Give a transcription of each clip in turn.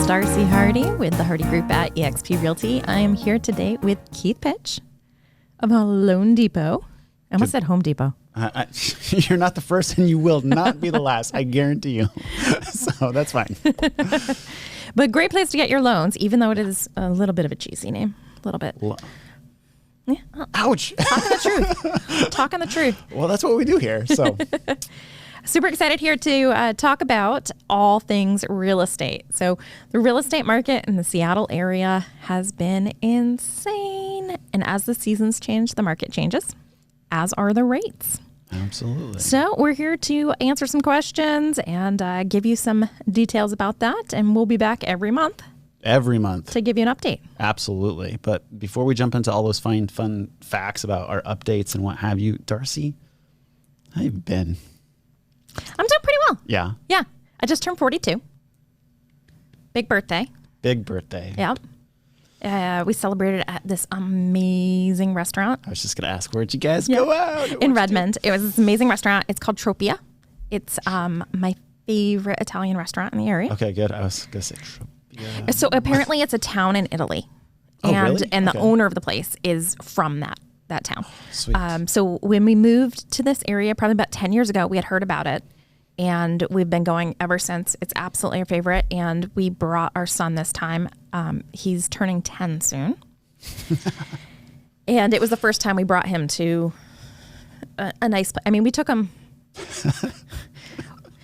Darcy Hardy with the Hardy Group at eXp Realty. I am here today with Keith Pitsch of loanDepot. I almost said Home Depot. You're not the first and you will not be the last. I guarantee you. So that's fine. But great place to get your loans, even though it is a little bit of a cheesy name. A little bit. Yeah. Ouch. Talking the truth. Talking the truth. Well, that's what we do here. So super excited here to talk about all things real estate. So the real estate market in the Seattle area has been insane. And as the seasons change, the market changes, as are the rates. Absolutely. So we're here to answer some questions and give you some details about that. And we'll be back every month. Every month. To give you an update. Absolutely. But before we jump into all those fun facts about our updates and what have you, Darcy, how you been? I'm doing pretty well. Yeah. Yeah. I just turned 42. Big birthday. Big birthday. Yeah. We celebrated at this amazing restaurant. I was just going to ask, where'd you guys go out? In Redmond. It was this amazing restaurant. It's called Tropia. It's my favorite Italian restaurant in the area. Okay, good. I was going to say Tropia. So apparently it's a town in Italy. Oh, really? And the owner of the place is from that town. Sweet. So when we moved to this area, probably about 10 years ago, we had heard about it. And we've been going ever since. It's absolutely our favorite. And we brought our son this time. He's turning 10 soon. And it was the first time we brought him to a nice place. I mean, we took him.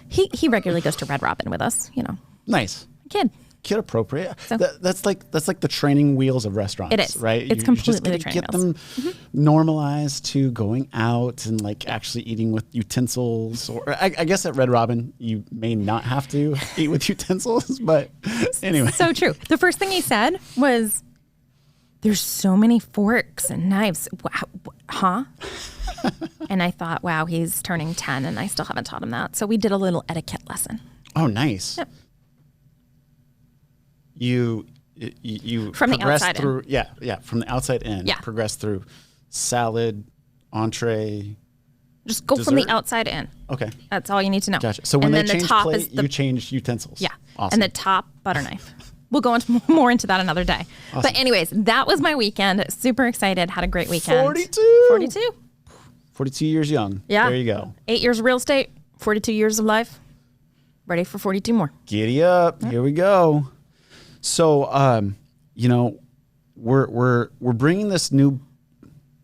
He regularly goes to Red Robin with us, you know. Nice. Kid appropriate. So, that's like the training wheels of restaurants. It is, right? It's completely the training wheels. Get them normalized to going out and like actually eating with utensils. Or I guess at Red Robin you may not have to eat with utensils, but anyway. So true. The first thing he said was, "There's so many forks and knives." Wow, huh? And I thought, wow, he's turning 10, and I still haven't taught him that. So we did a little etiquette lesson. Oh, nice. Yep. You from the outside through in. From the outside in. Yeah. Progress through salad, entree. Just go dessert? From the outside in. Okay. That's all you need to know. Gotcha. So when and they then change the top plate, is the, you change utensils. Yeah. Awesome. And the top, butter knife. We'll go into more into that another day. Awesome. But anyways, that was my weekend. Super excited. Had a great weekend. 42. 42 years young. Yeah. There you go. 8 years of real estate, 42 years of life. Ready for 42 more. Giddy up. Yep. Here we go. So, we're bringing this new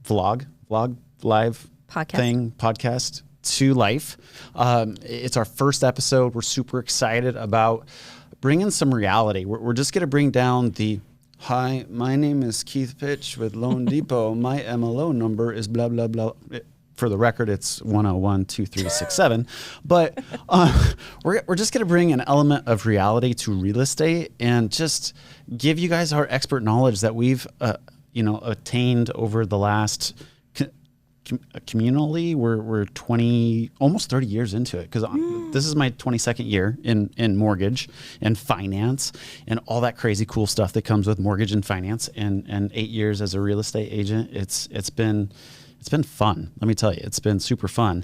vlog live podcast to life. It's our first episode. We're super excited about bringing some reality. We're just going to bring down hi, my name is Keith Pitsch with loanDepot. My MLO number is blah, blah, blah. For the record, it's 1012367. But we're just going to bring an element of reality to real estate and just give you guys our expert knowledge that we've attained over the last communally. We're 20, almost 30 years into it, because this is my 22nd year in mortgage and finance and all that crazy cool stuff that comes with mortgage and finance, and 8 years as a real estate agent. It's been fun. Let me tell you, it's been super fun.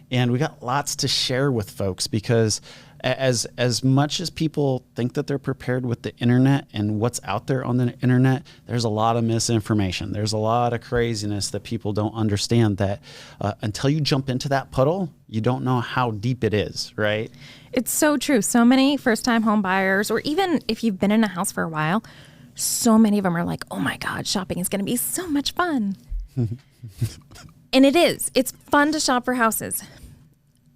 And we got lots to share with folks, because as much as people think that they're prepared with the internet and what's out there on the internet, there's a lot of misinformation. There's a lot of craziness that people don't understand, that until you jump into that puddle, you don't know how deep it is, right? It's so true. So many first-time home buyers, or even if you've been in a house for a while, so many of them are like, oh my God, shopping is going to be so much fun. And it is. It's fun to shop for houses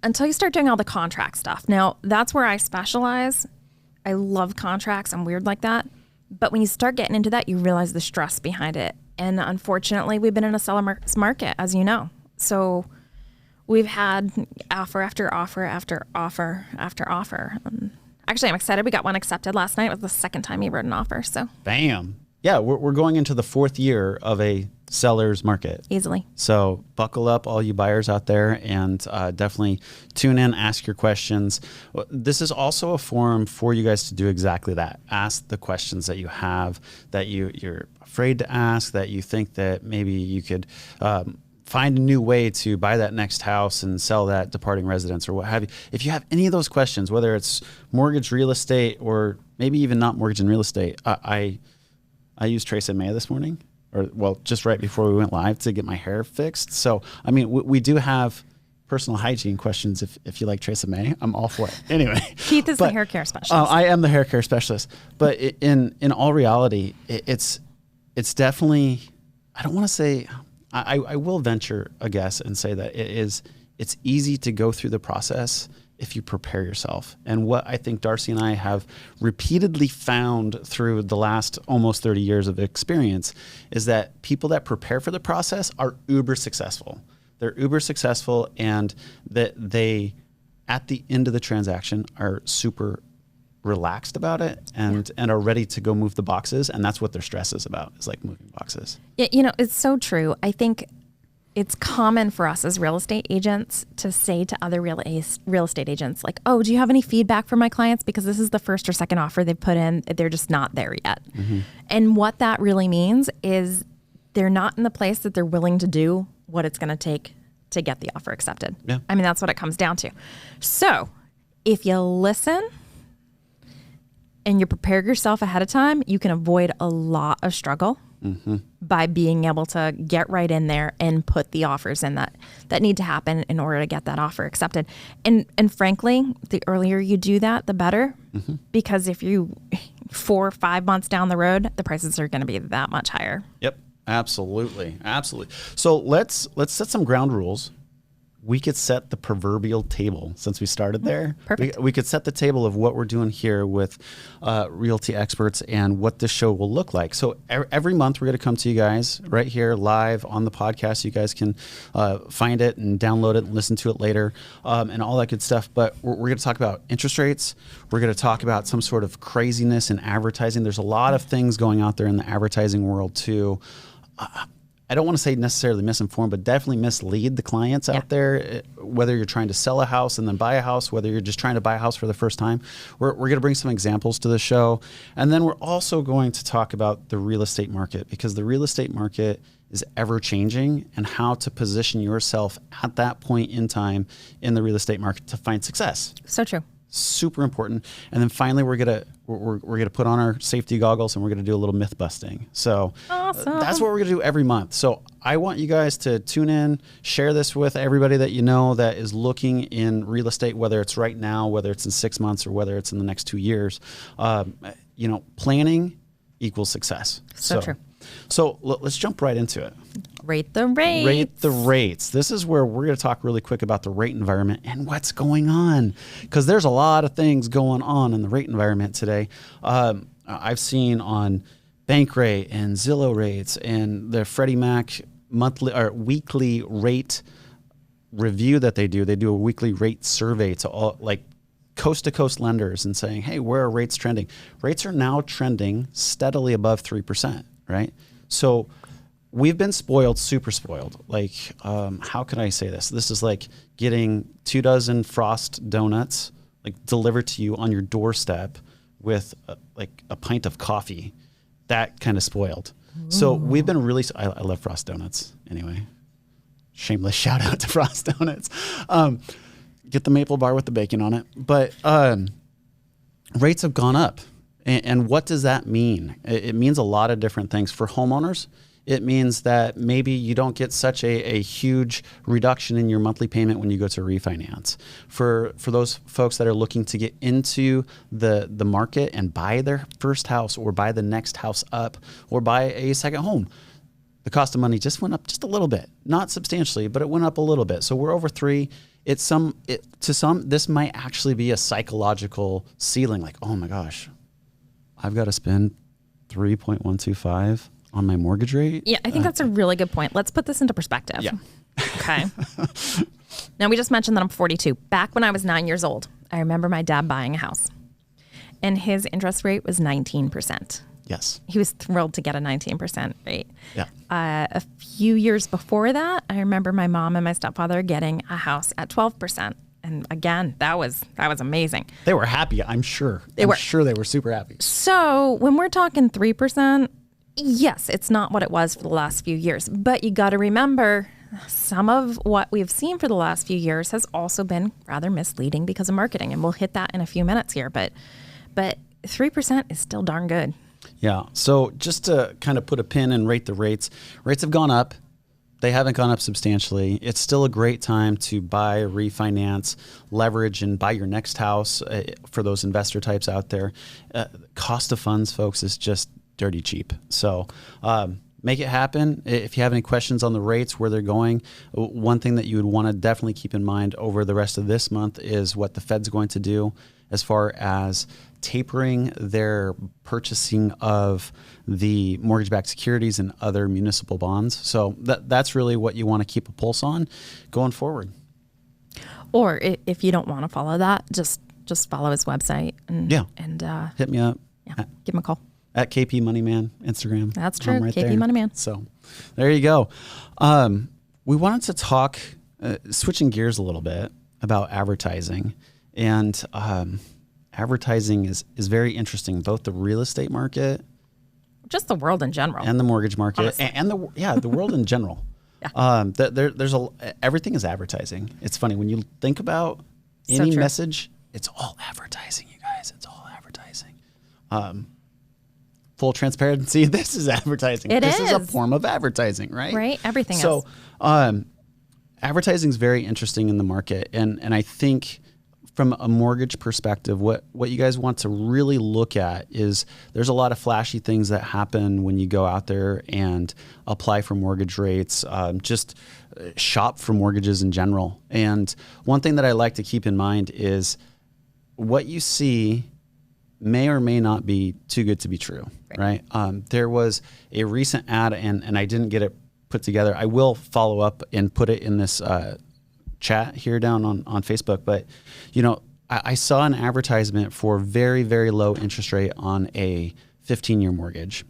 until you start doing all the contract stuff. Now, that's where I specialize. I love contracts. I'm weird like that. But when you start getting into that, you realize the stress behind it. And unfortunately, we've been in a seller's market, as you know. So we've had offer after offer after offer after offer. Actually, I'm excited. We got one accepted last night. It was the second time he wrote an offer. So bam. Yeah, we're going into the 4th year of a seller's market. Easily. So buckle up, all you buyers out there, and definitely tune in, ask your questions. This is also a forum for you guys to do exactly that. Ask the questions that you have, that you're afraid to ask, that you think that maybe you could find a new way to buy that next house and sell that departing residence or what have you. If you have any of those questions, whether it's mortgage, real estate, or maybe even not mortgage and real estate, I used Trace and May this morning, just right before we went live to get my hair fixed. So, I mean, we do have personal hygiene questions. If you like Trace and May, I'm all for it. Anyway. Keith is the hair care specialist. I am the hair care specialist. But in all reality, it's definitely, I don't want to say, I will venture a guess and say that it's easy to go through the process if you prepare yourself. And what I think Darcy and I have repeatedly found through the last almost 30 years of experience is that people that prepare for the process are uber successful. They're uber successful, and that they, at the end of the transaction, are super relaxed about it and are ready to go move the boxes. And that's what their stress is about, is like moving boxes. Yeah, it's so true. I think it's common for us as real estate agents to say to other real estate agents, like, oh, do you have any feedback from my clients? Because this is the first or second offer they've put in. They're just not there yet. Mm-hmm. And what that really means is they're not in the place that they're willing to do what it's going to take to get the offer accepted. Yeah. I mean, that's what it comes down to. So if you listen and you prepare yourself ahead of time, you can avoid a lot of struggle by being able to get right in there and put the offers in that need to happen in order to get that offer accepted. And frankly, the earlier you do that, the better, because if you 4 or 5 months down the road, the prices are going to be that much higher. Yep. Absolutely. So let's set some ground rules. We could set the proverbial table since we started there. Perfect. We could set the table of what we're doing here with Realty Experts and what this show will look like. So every month we're going to come to you guys right here live on the podcast. You guys can find it and download it and listen to it later and all that good stuff. But we're going to talk about interest rates. We're going to talk about some sort of craziness in advertising. There's a lot of things going out there in the advertising world too. I don't want to say necessarily misinformed, but definitely mislead the clients out there, whether you're trying to sell a house and then buy a house, whether you're just trying to buy a house for the first time. We're going to bring some examples to the show. And then we're also going to talk about the real estate market, because the real estate market is ever changing, and how to position yourself at that point in time in the real estate market to find success. So true. Super important. And then finally, we're gonna put on our safety goggles and we're gonna do a little myth busting. So awesome. That's what we're gonna do every month. So I want you guys to tune in, share this with everybody that you know that is looking in real estate, whether it's right now, whether it's in 6 months, or whether it's in the next 2 years. Planning equals success. So true. So let's jump right into it. Rate the rates. Rate the rates. This is where we're going to talk really quick about the rate environment and what's going on, because there's a lot of things going on in the rate environment today. I've seen on Bankrate and Zillow rates and the Freddie Mac monthly or weekly rate review that they do. They do a weekly rate survey to all, like, coast to coast lenders and saying, hey, where are rates trending? Rates are now trending steadily above 3%, right? So we've been spoiled, super spoiled. Like, how can I say this? This is like getting 2 dozen Frost donuts like delivered to you on your doorstep with a pint of coffee. That kind of spoiled. Ooh. So we've been really, I love Frost donuts anyway. Shameless shout out to Frost donuts. Get the maple bar with the bacon on it. But rates have gone up. And what does that mean? It means a lot of different things. For homeowners, it means that maybe you don't get such a huge reduction in your monthly payment when you go to refinance. For those folks that are looking to get into the market and buy their first house or buy the next house up or buy a second home, the cost of money just went up just a little bit. Not substantially, but it went up a little bit. So we're over 3. To some, this might actually be a psychological ceiling. Like, oh my gosh, I've got to spend 3.125 on my mortgage rate. Yeah, I think that's a really good point. Let's put this into perspective. Yeah. Okay. Now, we just mentioned that I'm 42. Back when I was 9 years old, I remember my dad buying a house, and his interest rate was 19%. Yes. He was thrilled to get a 19% rate. Yeah. A few years before that, I remember my mom and my stepfather getting a house at 12%. And again, that was amazing. They were happy, I'm sure. I'm sure they were super happy. So when we're talking 3%, yes, it's not what it was for the last few years. But you got to remember some of what we've seen for the last few years has also been rather misleading because of marketing. And we'll hit that in a few minutes here. But 3% is still darn good. Yeah. So just to kind of put a pin and rate the rates have gone up. They haven't gone up substantially. It's still a great time to buy, refinance, leverage, and buy your next house for those investor types out there. Cost of funds, folks, is just dirty cheap. So make it happen. If you have any questions on the rates, where they're going, one thing that you would want to definitely keep in mind over the rest of this month is what the Fed's going to do as far as tapering their purchasing of the mortgage-backed securities and other municipal bonds. So that's really what you want to keep a pulse on going forward. Or if you don't want to follow that, just follow his website and hit me up. Yeah, give him a call. At KP Moneyman, Instagram. That's true, right KP there. Moneyman. So there you go. We wanted to talk, switching gears a little bit, about advertising. And advertising is very interesting, both the real estate market, just the world in general, and the mortgage market, and the world in general. Yeah. There's everything is advertising. It's funny when you think about any message, it's all advertising, you guys. It's all advertising. Full transparency, this is advertising. This is a form of advertising, right? Right. Everything is. So advertising is very interesting in the market, and I think from a mortgage perspective, what you guys want to really look at is there's a lot of flashy things that happen when you go out there and apply for mortgage rates, just shop for mortgages in general. And one thing that I like to keep in mind is what you see may or may not be too good to be true, right? There was a recent ad, and I didn't get it put together. I will follow up and put it in this chat here down on Facebook. But, I saw an advertisement for very, very low interest rate on a 15-year mortgage.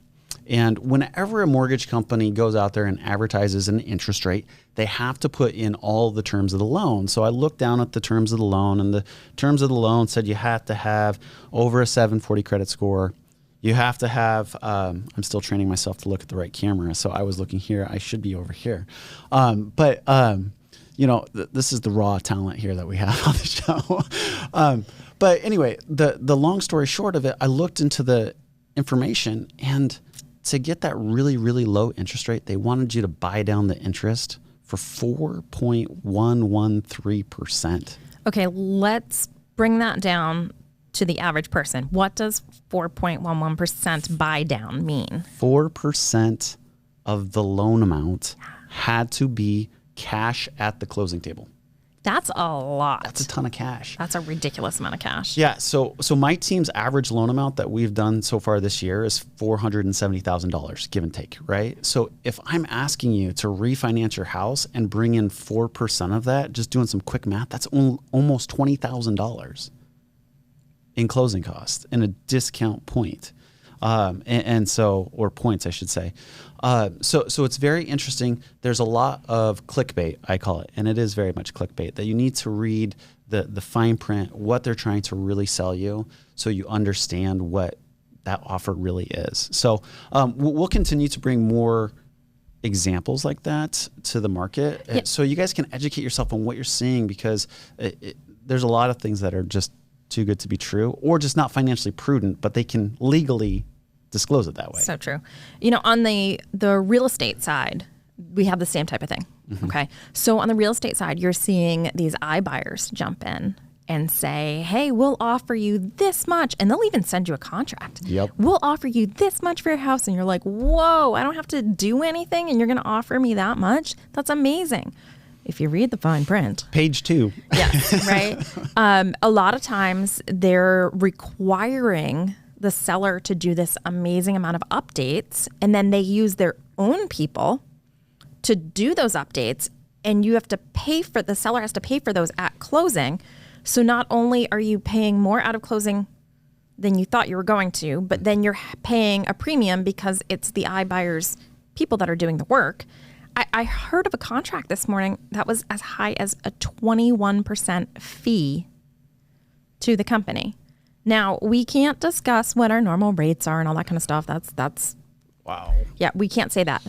And whenever a mortgage company goes out there and advertises an interest rate, they have to put in all the terms of the loan. So I looked down at the terms of the loan, and the terms of the loan said you had to have over a 740 credit score. You have to have, I'm still training myself to look at the right camera. So I was looking here. I should be over here. This is the raw talent here that we have on the show. But anyway, the long story short of it, I looked into the information, and to get that really, really low interest rate, they wanted you to buy down the interest for 4.113%. Okay, let's bring that down to the average person. What does 4.11% buy down mean? 4% of the loan amount had to be cash at the closing table. That's a lot. That's a ton of cash. That's a ridiculous amount of cash. Yeah. So my team's average loan amount that we've done so far this year is $470,000, give and take, right? So if I'm asking you to refinance your house and bring in 4% of that, just doing some quick math, that's almost $20,000 in closing costs in a discount point. Or points, I should say. So it's very interesting. There's a lot of clickbait, I call it, and it is very much clickbait, that you need to read the fine print, what they're trying to really sell you, so you understand what that offer really is. So we'll continue to bring more examples like that to the market, so you guys can educate yourself on what you're seeing, because there's a lot of things that are just too good to be true, or just not financially prudent, but they can legally disclose it that way. So true. On the real estate side, we have the same type of thing. Mm-hmm. Okay. So on the real estate side, you're seeing these iBuyers jump in and say, hey, we'll offer you this much. And they'll even send you a contract. Yep. We'll offer you this much for your house. And you're like, whoa, I don't have to do anything, and you're going to offer me that much? That's amazing. If you read the fine print. Page 2. Yes, right? A lot of times they're requiring the seller to do this amazing amount of updates, and then they use their own people to do those updates, and the seller has to pay for those at closing. So not only are you paying more out of closing than you thought you were going to, but then you're paying a premium because it's the iBuyers people that are doing the work. I heard of a contract this morning that was as high as a 21% fee to the company. Now, we can't discuss what our normal rates are and all that kind of stuff. That's wow. Yeah, we can't say that.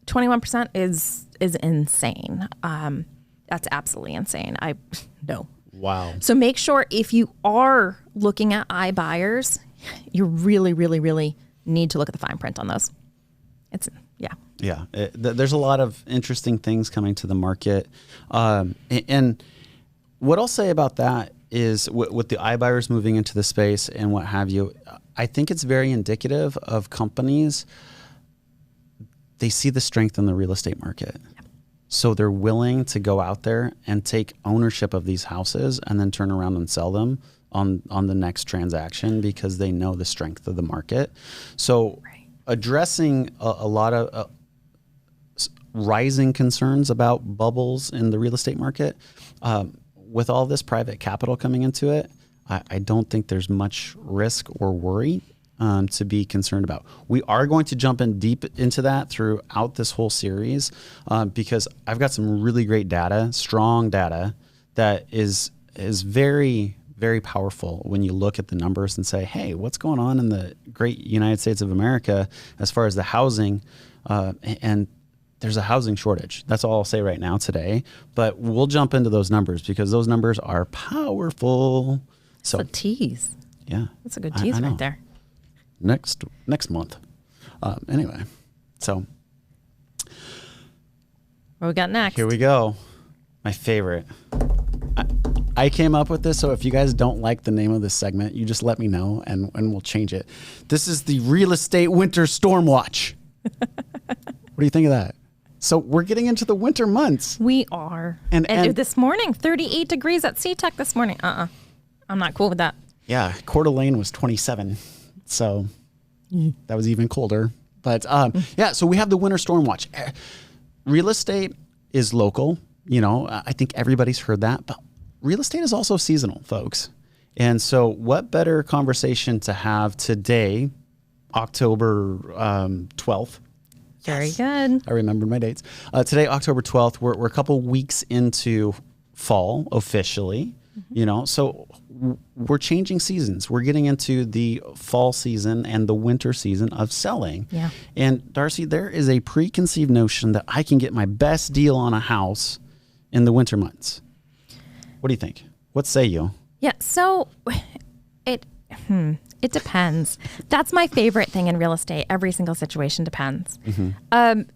21% is insane. That's absolutely insane. No. Wow. So make sure if you are looking at iBuyers, you really, really, really need to look at the fine print on those. Yeah. There's a lot of interesting things coming to the market. And what I'll say about that is with the iBuyers moving into the space and what have you, I think it's very indicative of companies. They see the strength in the real estate market. So they're willing to go out there and take ownership of these houses and then turn around and sell them on the next transaction because they know the strength of the market. So addressing a lot of rising concerns about bubbles in the real estate market, with all this private capital coming into it, I don't think there's much risk or worry to be concerned about. We are going to jump in deep into that throughout this whole series because I've got some really great data, strong data that is very, very powerful when you look at the numbers and say, hey, what's going on in the great United States of America as far as the housing and there's a housing shortage. That's all I'll say right now today, but we'll jump into those numbers because those numbers are powerful. So that's a tease. Yeah. That's a good tease right there. Next month. Anyway, so what we got next? Here we go. My favorite. I came up with this, so if you guys don't like the name of this segment, you just let me know and we'll change it. This is the Real Estate Winter Storm Watch. What do you think of that? So we're getting into the winter months. We are. And this morning, 38 degrees at SeaTech this morning. I'm not cool with that. Yeah, Coeur d'Alene was 27. So that was even colder. But yeah, so we have the winter storm watch. Real estate is local. You know, I think everybody's heard that. But real estate is also seasonal, folks. And so what better conversation to have today, October 12th. Very good. I remembered my dates. Today, October 12th, we're a couple weeks into fall officially. You know, so we're changing seasons. We're getting into the fall season and the winter season of selling. Yeah. And Darcy, there is a preconceived notion that I can get my best deal on a house in the winter months. What do you think? What say you? Yeah. So it depends. That's my favorite thing in real estate. Every single situation depends.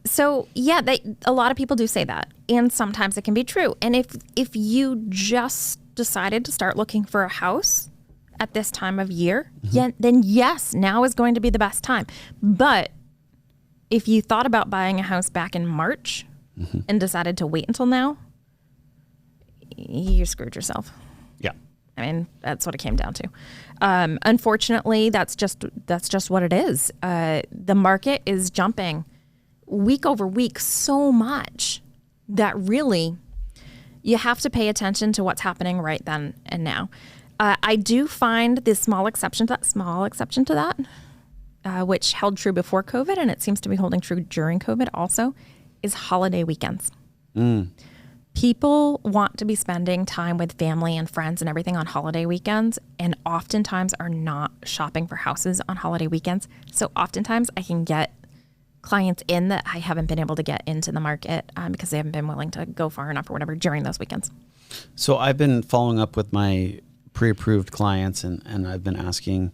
So yeah, a lot of people do say that, and sometimes it can be true. And if you just decided to start looking for a house at this time of year, then yes, now is going to be the best time. But if you thought about buying a house back in March and decided to wait until now, you screwed yourself. Yeah. I mean, that's what it came down to. Unfortunately, that's just what it is. The market is jumping week over week so much that really you have to pay attention to what's happening right then and now. I do find the small exception to that, which held true before COVID, and it seems to be holding true during COVID also, is holiday weekends. People want to be spending time with family and friends and everything on holiday weekends, and oftentimes are not shopping for houses on holiday weekends. So oftentimes I can get clients in that I haven't been able to get into the market because they haven't been willing to go far enough or whatever during those weekends. So I've been following up with my pre-approved clients and I've been asking,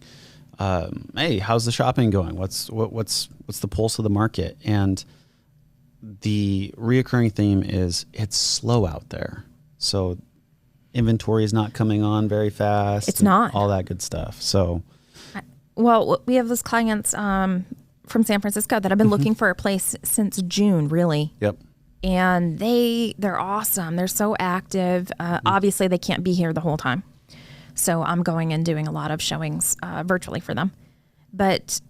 hey, how's the shopping going? What's the pulse of the market? And the reoccurring theme is it's slow out there. So inventory is not coming on very fast. It's not. All that good stuff. So, well, we have those clients from San Francisco that have been looking for a place since June, really. Yep. And they're awesome. They're so active. Obviously, they can't be here the whole time. So I'm going and doing a lot of showings virtually for them. But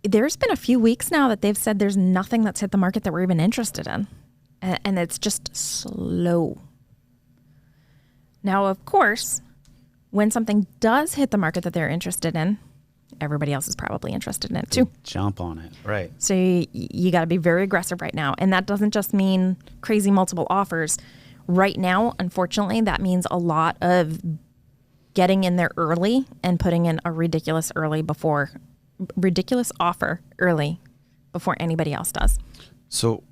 there's been a few weeks now that they've said there's nothing that's hit the market that we're even interested in. And it's just slow. Now, of course, when something does hit the market that they're interested in, everybody else is probably interested in it too. Jump on it. Right. So you got to be very aggressive right now. And that doesn't just mean crazy multiple offers. Right now, unfortunately, that means a lot of getting in there early and putting in a ridiculous offer early before anybody else does. So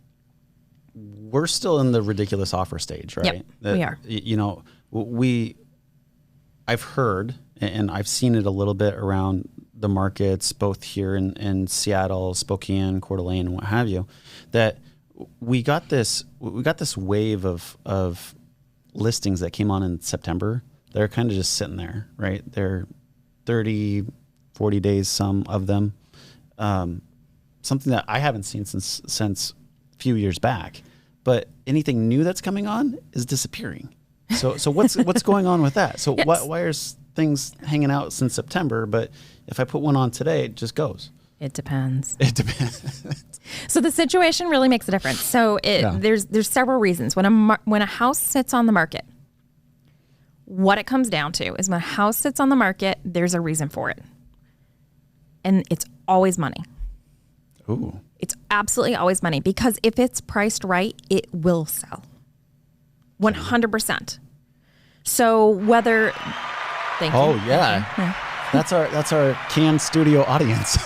we're still in the ridiculous offer stage, right? Yep, we are. You know, I've heard and I've seen it a little bit around the markets, both here in Seattle, Spokane, Coeur d'Alene, and what have you, that we got this wave of listings that came on in September. They're kind of just sitting there, right? They're 30, 40 days, some of them. Something that I haven't seen since a few years back. But anything new that's coming on is disappearing. So what's going on with that? So Yes. why are things hanging out since September? But if I put one on today, it just goes. It depends. It depends. So the situation really makes a difference. So there's several reasons. When a house sits on the market, what it comes down to is when a house sits on the market, there's a reason for it. And it's always money. Ooh. It's absolutely always money, because if it's priced right, it will sell. 100%. So whether... Thank you. Oh, yeah. That's our Can Studio audience.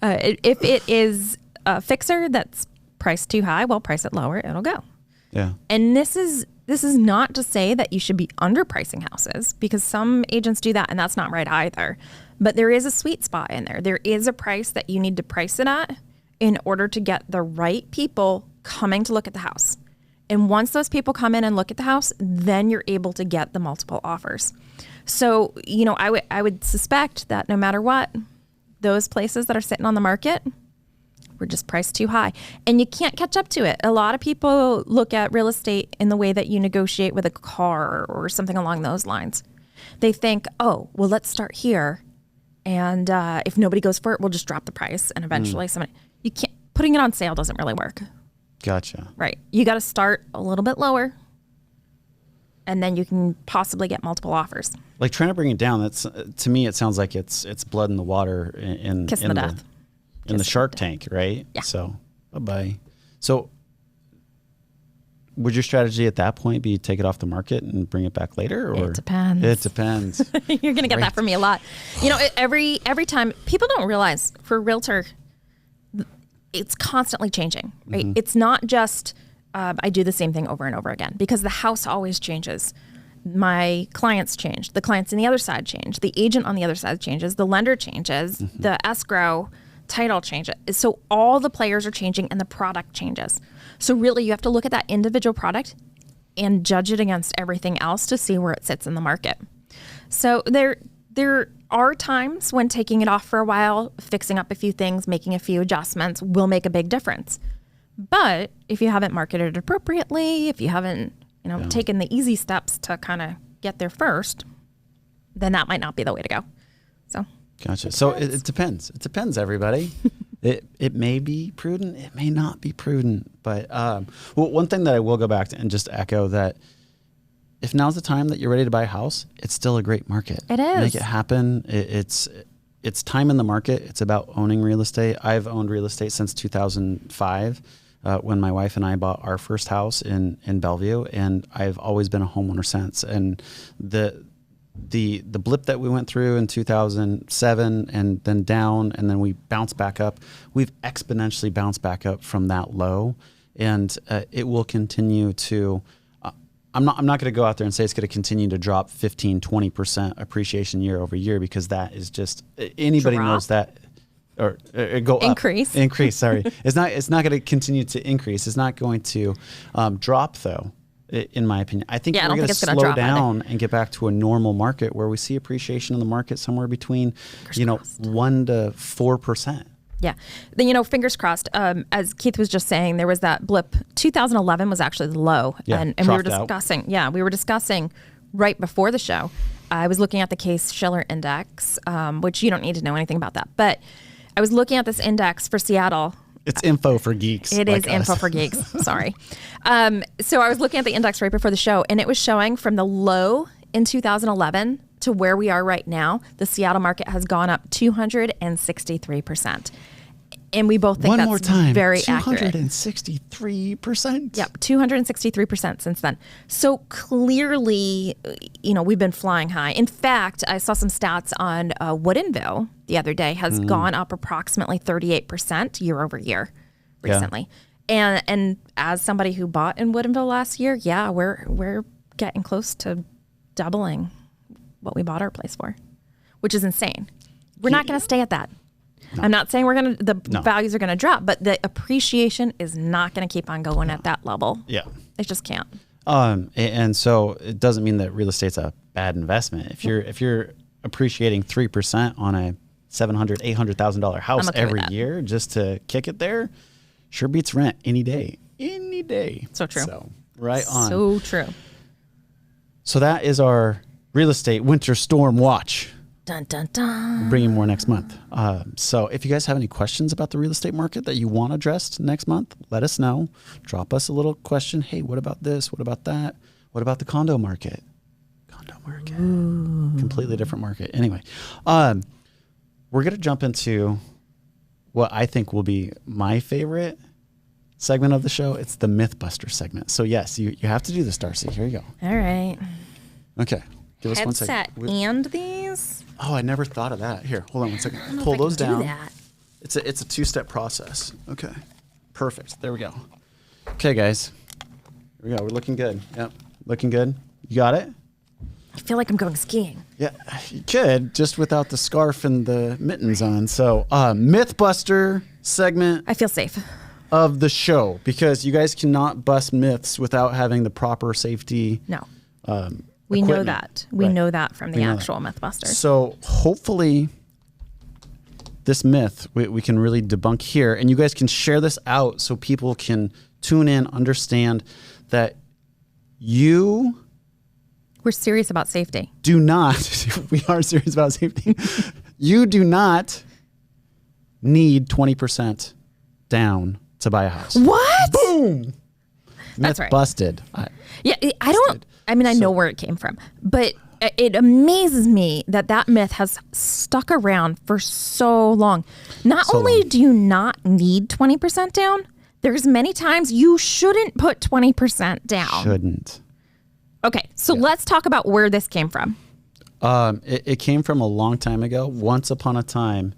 If it is a fixer that's priced too high, well, price it lower, it'll go. Yeah. And this is not to say that you should be underpricing houses, because some agents do that, and that's not right either. But there is a sweet spot in there. There is a price that you need to price it at in order to get the right people coming to look at the house. And once those people come in and look at the house, then you're able to get the multiple offers. So, you know, I would suspect that no matter what, those places that are sitting on the market were just priced too high. And you can't catch up to it. A lot of people look at real estate in the way that you negotiate with a car or something along those lines. They think, oh, well, let's start here. And if nobody goes for it, we'll just drop the price. And eventually putting it on sale doesn't really work. Gotcha. Right. You got to start a little bit lower, and then you can possibly get multiple offers. Like trying to bring it down, that's to me, it sounds like it's blood in the water in Kiss the death. In the Shark Tank, right? Yeah. So bye-bye. So would your strategy at that point be take it off the market and bring it back later? Or It depends. It depends. You're going to get that from me a lot. You know, every time, people don't realize for a realtor, it's constantly changing, right? Mm-hmm. It's not just I do the same thing over and over again, because the house always changes. My clients change. The clients on the other side change. The agent on the other side changes. The lender changes. Mm-hmm. The escrow title changes. So all the players are changing and the product changes. So really you have to look at that individual product and judge it against everything else to see where it sits in the market. So there are times when taking it off for a while, fixing up a few things, making a few adjustments will make a big difference. But if you haven't marketed it appropriately, if you haven't, taken the easy steps to kind of get there first, then that might not be the way to go. So gotcha. So it depends. It depends, everybody. It may be prudent. It may not be prudent. But one thing that I will go back to and just echo that if now's the time that you're ready to buy a house, it's still a great market. It is. Make it happen. It's time in the market. It's about owning real estate. I've owned real estate since 2005 when my wife and I bought our first house in Bellevue, and I've always been a homeowner since. And the blip that we went through in 2007 and then down, and then we bounced back up, we've exponentially bounced back up from that low, and it will continue to I'm not going to go out there and say it's going to continue to drop 15, 20% appreciation year over year, because that is just, anybody knows that, or go increase. Up. Increase, sorry. It's not going to continue to increase. It's not going to drop, though, in my opinion. I think we're going to slow down and get back to a normal market where we see appreciation in the market somewhere between, 1 to 4%. Yeah. Then, fingers crossed, as Keith was just saying, there was that blip. 2011 was actually the low. Yeah, and we were discussing right before the show. I was looking at the Case-Shiller Index, which you don't need to know anything about that. But I was looking at this index for Seattle. It's info for geeks. It is info for geeks. Sorry. So I was looking at the index right before the show, and it was showing from the low in 2011 to where we are right now, the Seattle market has gone up 263%. And we both think One that's more time, very accurate. 263%. Yep, 263% since then. So clearly, we've been flying high. In fact, I saw some stats on Woodinville the other day has gone up approximately 38% year over year. recently. And as somebody who bought in Woodinville last year, yeah, we're getting close to doubling what we bought our place for, which is insane. We're not going to stay at that. No. I'm not saying the values are going to drop, but the appreciation is not going to keep on going at that level. Yeah. It just can't. And so it doesn't mean that real estate's a bad investment. If you're appreciating 3% on a $700,000, $800,000 house every year just to kick it there, sure beats rent any day. Any day. So true. So right on. So true. So that is our real estate winter storm watch. Dun, dun, dun. We'll bring you more next month. So if you guys have any questions about the real estate market that you want addressed next month, let us know. Drop us a little question. Hey, what about this? What about that? What about the condo market? Condo market. Ooh. Completely different market. Anyway, we're going to jump into what I think will be my favorite segment of the show. It's the Mythbuster segment. So yes, you have to do this, Darcy. Here you go. All right. Okay. Give us 1 second. Headset and these? Oh, I never thought of that. Here, hold on 1 second. Pull those down. It's a two-step process. Okay. Perfect. There we go. Okay, guys. Here we go. We're looking good. Yep. Looking good. You got it? I feel like I'm going skiing. Yeah, you could, just without the scarf and the mittens on. So, Mythbuster segment. I feel safe. Of the show, because you guys cannot bust myths without having the proper safety. No. We know that. We know that from the actual Mythbusters. So hopefully this myth we can really debunk here, and you guys can share this out so people can tune in, understand that we're serious about safety. Do not, we are serious about safety. You do not need 20% down to buy a house. What? Boom. That's right. Busted. I know where it came from, but it amazes me that myth has stuck around for so long. Not only do you not need 20% down, there's many times you shouldn't put 20% down. Shouldn't. Okay, so let's talk about where this came from. It came from a long time ago. Once upon a time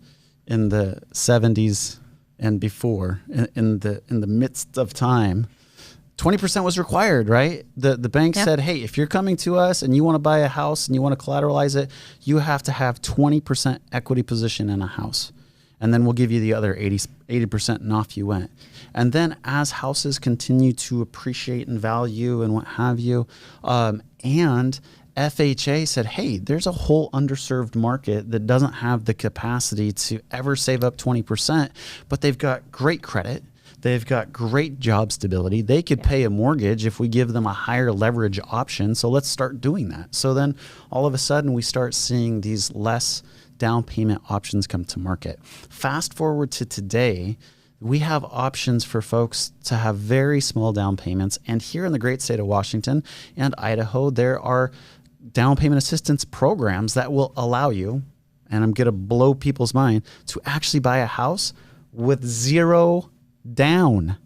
in the 70s and before, in the midst of time, 20% was required, right? The bank said, hey, if you're coming to us and you want to buy a house and you want to collateralize it, you have to have 20% equity position in a house. And then we'll give you the other 80% and off you went. And then as houses continue to appreciate in value and what have you, and FHA said, hey, there's a whole underserved market that doesn't have the capacity to ever save up 20%, but they've got great credit. They've got great job stability. They could pay a mortgage if we give them a higher leverage option. So let's start doing that. So then all of a sudden we start seeing these less down payment options come to market. Fast forward to today, we have options for folks to have very small down payments. And here in the great state of Washington and Idaho, there are down payment assistance programs that will allow you, and I'm going to blow people's mind, to actually buy a house with zero down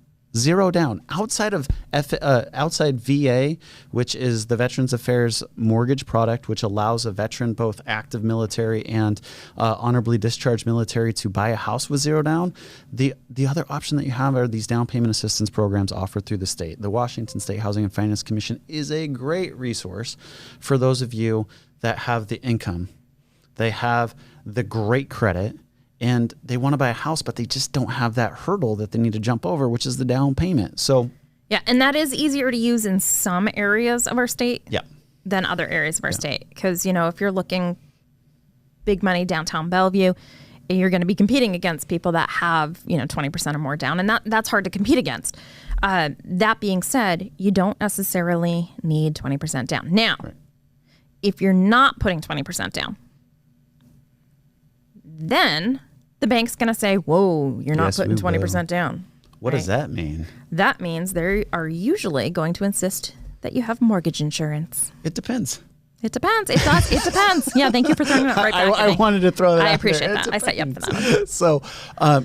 outside of outside VA, which is the Veterans Affairs mortgage product, which allows a veteran, both active military and honorably discharged military, to buy a house with zero down. The other option that you have are these down payment assistance programs offered through the state. The Washington State Housing and Finance Commission is a great resource for those of you that have the income, they have the great credit, and they want to buy a house, but they just don't have that hurdle that they need to jump over, which is the down payment. So, yeah, and that is easier to use in some areas of our state than other areas of our state. Because, if you're looking big money downtown Bellevue, you're going to be competing against people that have, 20% or more down. And that's hard to compete against. That being said, you don't necessarily need 20% down. Now, if you're not putting 20% down, then the bank's going to say, whoa, you're not putting 20% down. What does that mean? That means they are usually going to insist that you have mortgage insurance. It depends. It depends. It does. It depends. Yeah, thank you for throwing that right back at me. I wanted to throw that out. I appreciate there. that. I set you up for that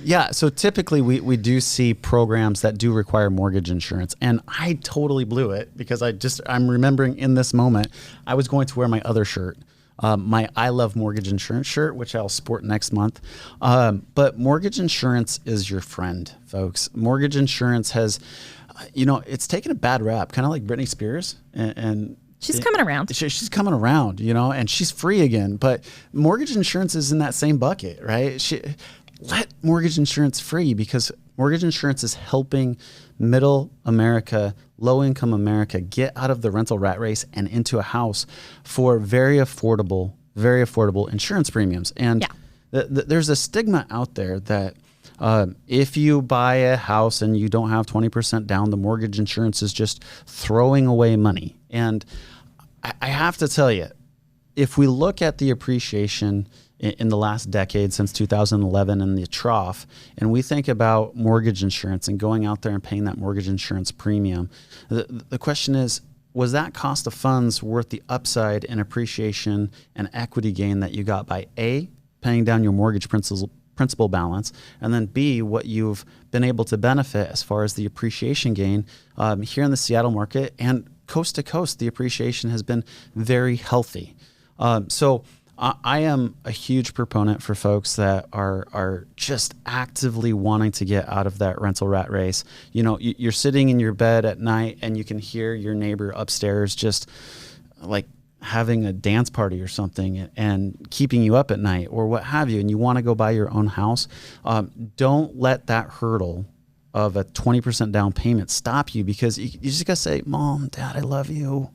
one. So typically we do see programs that do require mortgage insurance, and I totally blew it because I'm remembering in this moment I was going to wear my other shirt my I Love Mortgage Insurance shirt, which I'll sport next month. But mortgage insurance is your friend, folks. Mortgage insurance has, it's taken a bad rap, kind of like Britney Spears. And she's coming around. She's coming around, and she's free again. But mortgage insurance is in that same bucket, right? Let mortgage insurance free, because mortgage insurance is helping middle America, low-income America get out of the rental rat race and into a house for very affordable insurance premiums. And there's a stigma out there that if you buy a house and you don't have 20% down, the mortgage insurance is just throwing away money. And I have to tell you, if we look at the appreciation in the last decade, since 2011 in the trough, and we think about mortgage insurance and going out there and paying that mortgage insurance premium, the question is, was that cost of funds worth the upside in appreciation and equity gain that you got by A, paying down your mortgage principal balance, and then B, what you've been able to benefit as far as the appreciation gain here in the Seattle market, and coast to coast, the appreciation has been very healthy. So I am a huge proponent for folks that are just actively wanting to get out of that rental rat race. You're sitting in your bed at night and you can hear your neighbor upstairs just like having a dance party or something and keeping you up at night or what have you, and you want to go buy your own house. Don't let that hurdle of a 20% down payment stop you, because you just got to say, Mom, Dad, I love you.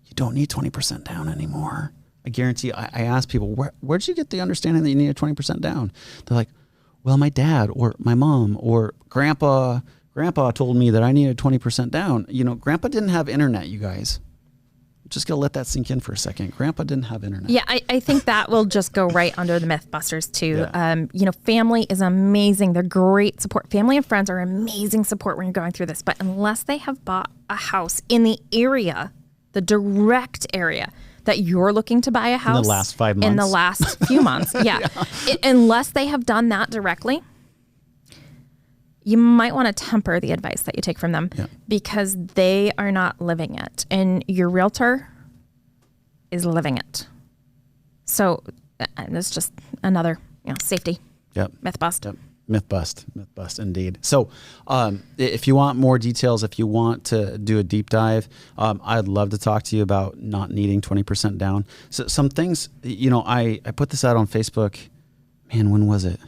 You don't need 20% down anymore. I guarantee I ask people, where'd you get the understanding that you need a 20% down? They're like, well, my dad or my mom or grandpa told me that I needed 20% down. Grandpa didn't have internet, you guys. Just going to let that sink in for a second. Grandpa didn't have internet. Yeah, I think that will just go right under the Mythbusters too. Yeah. Family is amazing. They're great support. Family and friends are amazing support when you're going through this. But unless they have bought a house in the area, the direct area that you're looking to buy a house. In the last 5 months. In the last few months, yeah. Unless they have done that directly, you might want to temper the advice that you take from them because they are not living it. And your realtor is living it. So it's just another safety myth bust. Yep. Myth bust indeed. So if you want more details, if you want to do a deep dive, I'd love to talk to you about not needing 20% down. So some things, I put this out on Facebook, man, when was it?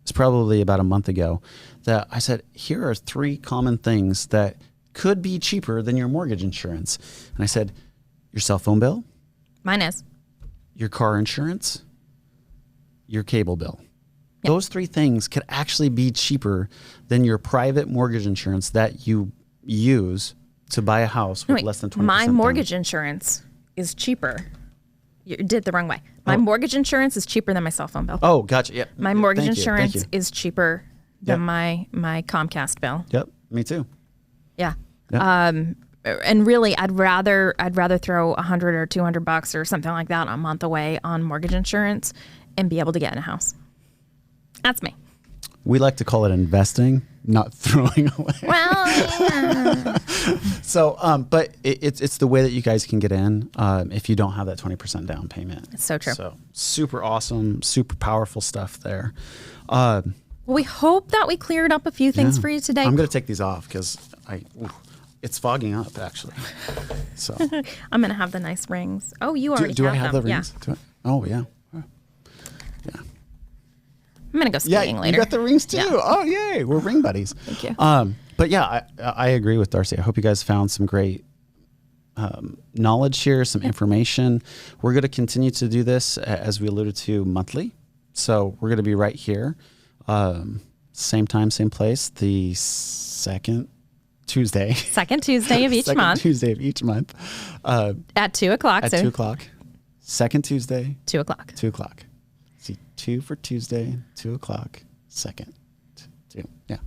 It's probably about a month ago, that I said, here are 3 common things that could be cheaper than your mortgage insurance. And I said, your cell phone bill. Mine is. Your car insurance, your cable bill. Yep. Those 3 things could actually be cheaper than your private mortgage insurance that you use to buy a house with less than 20% My mortgage down. Insurance is cheaper. You did the wrong way. My mortgage insurance is cheaper than my cell phone bill. Oh, gotcha. Yeah. My mortgage insurance is cheaper than my Comcast bill. Yep. Me too. Yeah. Yep. And really, I'd rather throw $100 or $200 or something like that a month away on mortgage insurance and be able to get in a house. That's me. We like to call it investing, not throwing away. Well, so, but it's the way that you guys can get in if you don't have that 20% down payment. It's so true. So super awesome, super powerful stuff there. Well, we hope that we cleared up a few things for you today. I'm going to take these off because it's fogging up actually. So I'm going to have the nice rings. Oh, you already do have I have them. the rings? Yeah. Oh yeah. Yeah. I'm going to go skiing later. You got the rings too. Yeah. Oh, yay. We're ring buddies. Thank you. But yeah, I agree with Darcy. I hope you guys found some great knowledge here, some information. We're going to continue to do this, as we alluded to, monthly. So we're going to be right here. Same time, same place, the second Tuesday. Second Tuesday of each month. Second Tuesday of each month. At 2 o'clock. At 2 o'clock. Second Tuesday. 2 o'clock. 2 o'clock. See, 2 for Tuesday, 2 o'clock, second. 2. Yeah.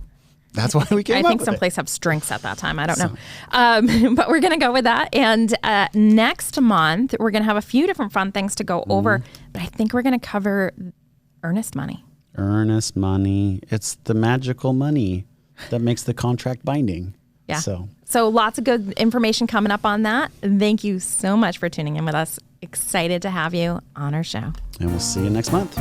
That's why we came up with it. I think someplace have drinks at that time. I don't know. But we're going to go with that. And next month, we're going to have a few different fun things to go over. But I think we're going to cover earnest money. Earnest money. It's the magical money that makes the contract binding. Yeah. So lots of good information coming up on that. Thank you so much for tuning in with us. excited to have you on our show. And we'll see you next month.